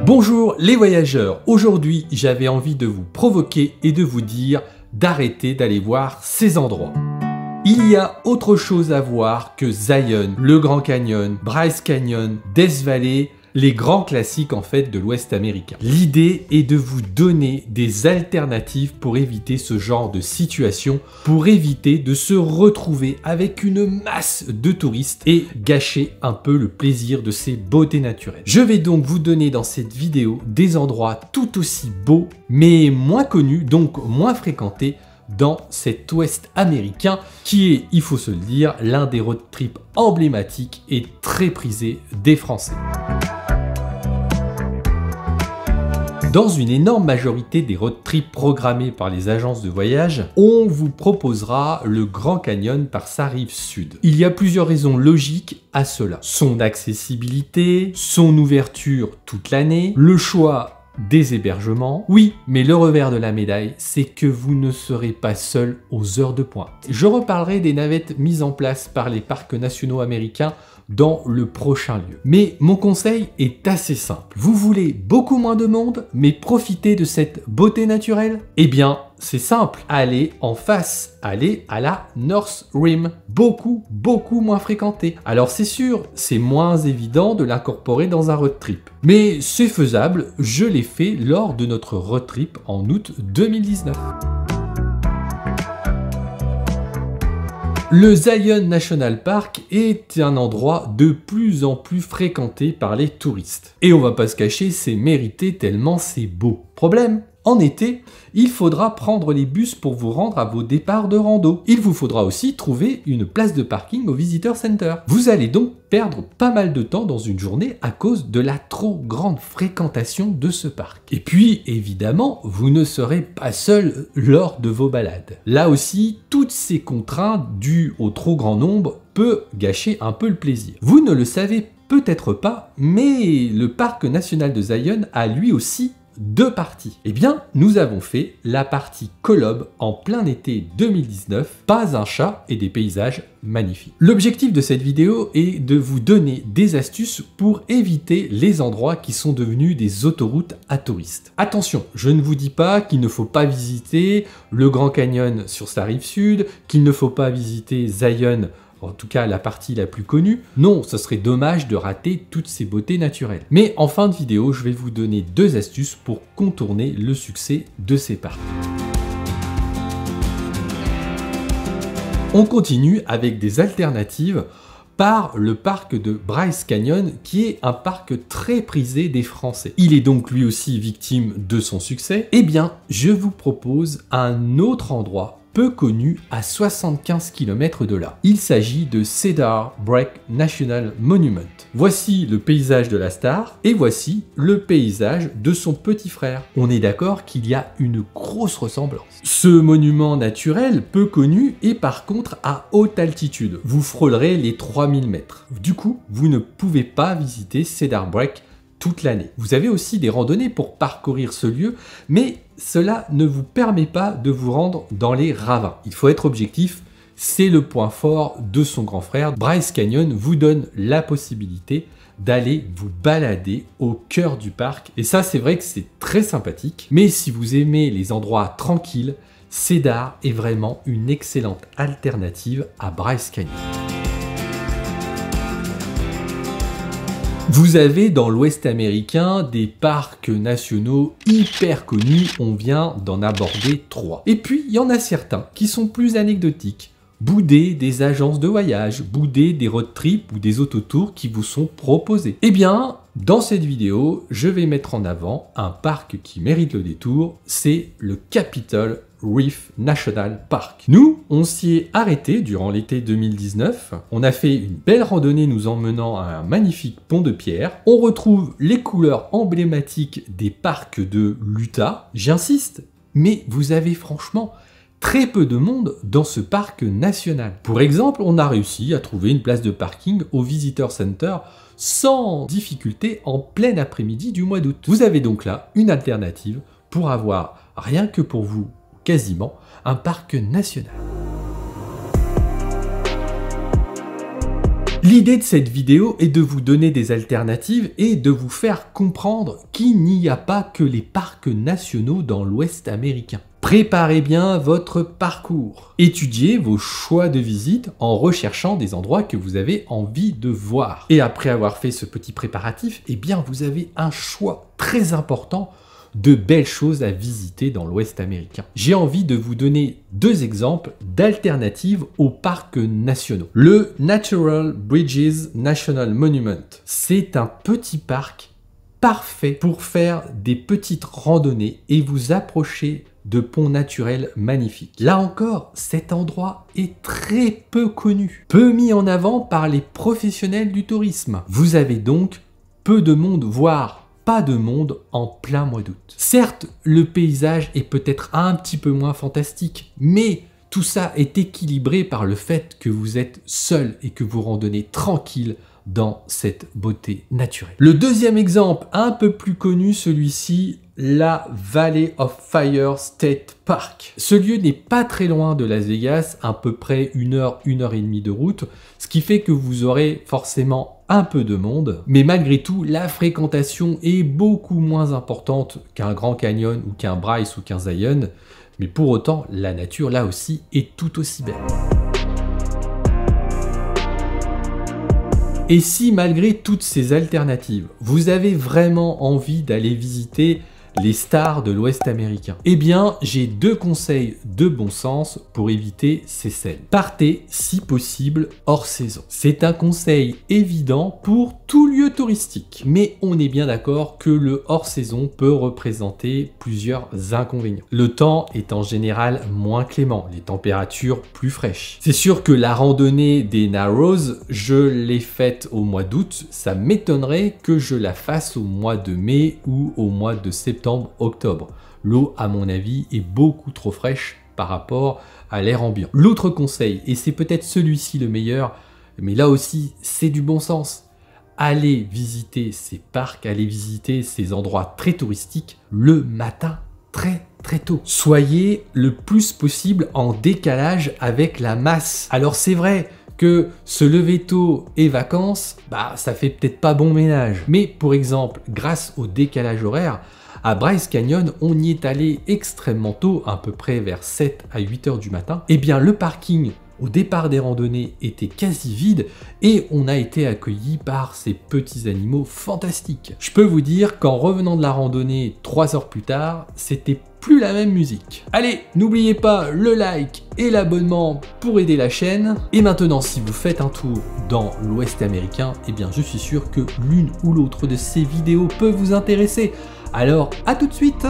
Bonjour les voyageurs, aujourd'hui j'avais envie de vous provoquer et de vous dire d'arrêter d'aller voir ces endroits. Il y a autre chose à voir que Zion, le Grand Canyon, Bryce Canyon, Death Valley, les grands classiques en fait de l'Ouest américain. L'idée est de vous donner des alternatives pour éviter ce genre de situation, pour éviter de se retrouver avec une masse de touristes et gâcher un peu le plaisir de ces beautés naturelles. Je vais donc vous donner dans cette vidéo des endroits tout aussi beaux, mais moins connus, donc moins fréquentés, dans cet ouest américain qui est, il faut se le dire, l'un des road trips emblématiques et très prisés des Français. Dans une énorme majorité des road trips programmés par les agences de voyage, on vous proposera le Grand Canyon par sa rive sud. Il y a plusieurs raisons logiques à cela. Son accessibilité, son ouverture toute l'année, le choix des hébergements. Oui, mais le revers de la médaille, c'est que vous ne serez pas seul aux heures de pointe. Je reparlerai des navettes mises en place par les parcs nationaux américains dans le prochain lieu. Mais mon conseil est assez simple. Vous voulez beaucoup moins de monde, mais profiter de cette beauté naturelle? Eh bien, c'est simple. Allez en face. Allez à la North Rim. Beaucoup moins fréquentée. Alors c'est sûr, c'est moins évident de l'incorporer dans un road trip. Mais c'est faisable. Je l'ai fait lors de notre road trip en août 2019. Le Zion National Park est un endroit de plus en plus fréquenté par les touristes. Et on va pas se cacher, c'est mérité tellement c'est beau. Problème, en été, il faudra prendre les bus pour vous rendre à vos départs de rando. Il vous faudra aussi trouver une place de parking au Visitor Center. Vous allez donc perdre pas mal de temps dans une journée à cause de la trop grande fréquentation de ce parc. Et puis, évidemment, vous ne serez pas seul lors de vos balades. Là aussi, toutes ces contraintes dues au trop grand nombre peuvent gâcher un peu le plaisir. Vous ne le savez peut-être pas, mais le parc national de Zion a lui aussi deux parties. Eh bien, nous avons fait la partie Kolob en plein été 2019, pas un chat et des paysages magnifiques. L'objectif de cette vidéo est de vous donner des astuces pour éviter les endroits qui sont devenus des autoroutes à touristes. Attention, je ne vous dis pas qu'il ne faut pas visiter le Grand Canyon sur sa rive sud, qu'il ne faut pas visiter Zion, en tout cas la partie la plus connue. Non, ce serait dommage de rater toutes ces beautés naturelles. Mais en fin de vidéo, je vais vous donner deux astuces pour contourner le succès de ces parcs. On continue avec des alternatives par le parc de Bryce Canyon, qui est un parc très prisé des Français. Il est donc lui aussi victime de son succès. Eh bien, je vous propose un autre endroit peu connu à 75 km de là. Il s'agit de Cedar Break National Monument. Voici le paysage de la star et voici le paysage de son petit frère. On est d'accord qu'il y a une grosse ressemblance. Ce monument naturel peu connu est par contre à haute altitude. Vous frôlerez les 3000 mètres. Du coup, vous ne pouvez pas visiter Cedar Break toute l'année. Vous avez aussi des randonnées pour parcourir ce lieu, mais cela ne vous permet pas de vous rendre dans les ravins. Il faut être objectif, c'est le point fort de son grand frère. Bryce Canyon vous donne la possibilité d'aller vous balader au cœur du parc. Et ça, c'est vrai que c'est très sympathique. Mais si vous aimez les endroits tranquilles, Cedar est vraiment une excellente alternative à Bryce Canyon. Vous avez dans l'Ouest américain des parcs nationaux hyper connus, on vient d'en aborder 3. Et puis, il y en a certains qui sont plus anecdotiques, boudés des agences de voyage, boudés des road trips ou des autotours qui vous sont proposés. Eh bien, dans cette vidéo, je vais mettre en avant un parc qui mérite le détour, c'est le Capitol Reef National Park. Nous, on s'y est arrêté durant l'été 2019. On a fait une belle randonnée nous emmenant à un magnifique pont de pierre. On retrouve les couleurs emblématiques des parcs de l'Utah. J'insiste, mais vous avez franchement très peu de monde dans ce parc national. Pour exemple, on a réussi à trouver une place de parking au Visitor Center sans difficulté en plein après-midi du mois d'août. Vous avez donc là une alternative pour avoir, rien que pour vous, quasiment, un parc national. L'idée de cette vidéo est de vous donner des alternatives et de vous faire comprendre qu'il n'y a pas que les parcs nationaux dans l'Ouest américain. Préparez bien votre parcours. Étudiez vos choix de visite en recherchant des endroits que vous avez envie de voir. Et après avoir fait ce petit préparatif, eh bien vous avez un choix très important de belles choses à visiter dans l'Ouest américain. J'ai envie de vous donner deux exemples d'alternatives aux parcs nationaux. Le Natural Bridges National Monument, c'est un petit parc parfait pour faire des petites randonnées et vous approcher de ponts naturels magnifiques. Là encore, cet endroit est très peu connu, peu mis en avant par les professionnels du tourisme. Vous avez donc peu de monde, voire pas de monde en plein mois d'août. Certes, le paysage est peut-être un petit peu moins fantastique, mais tout ça est équilibré par le fait que vous êtes seul et que vous randonnez tranquille dans cette beauté naturelle. Le deuxième exemple, un peu plus connu, celui-ci, la Valley of Fire State Park. Ce lieu n'est pas très loin de Las Vegas, à peu près 1 heure, 1 heure et demie de route, ce qui fait que vous aurez forcément un peu de monde, mais malgré tout, la fréquentation est beaucoup moins importante qu'un Grand Canyon ou qu'un Bryce ou qu'un Zion, mais pour autant, la nature là aussi est tout aussi belle. Et si malgré toutes ces alternatives, vous avez vraiment envie d'aller visiter les stars de l'Ouest américain, eh bien j'ai deux conseils de bon sens pour éviter ces scènes. Partez si possible hors saison. C'est un conseil évident pour tout lieu touristique, mais on est bien d'accord que le hors saison peut représenter plusieurs inconvénients. Le temps est en général moins clément, les températures plus fraîches. C'est sûr que la randonnée des Narrows, je l'ai faite au mois d'août, ça m'étonnerait que je la fasse au mois de mai ou au mois de septembre, octobre. L'eau, à mon avis, est beaucoup trop fraîche par rapport à l'air ambiant. L'autre conseil, et c'est peut-être celui-ci le meilleur, mais là aussi, c'est du bon sens. Allez visiter ces parcs, allez visiter ces endroits très touristiques le matin très tôt. Soyez le plus possible en décalage avec la masse. Alors c'est vrai que se lever tôt et vacances, ça fait peut-être pas bon ménage. Mais pour exemple, grâce au décalage horaire, à Bryce Canyon, on y est allé extrêmement tôt, à peu près vers 7 à 8 heures du matin. Eh bien, le parking au départ des randonnées était quasi vide et on a été accueillis par ces petits animaux fantastiques. Je peux vous dire qu'en revenant de la randonnée 3 heures plus tard, c'était plus la même musique. Allez, n'oubliez pas le like et l'abonnement pour aider la chaîne. Et maintenant, si vous faites un tour dans l'Ouest américain, eh bien, je suis sûr que l'une ou l'autre de ces vidéos peut vous intéresser. Alors, à tout de suite!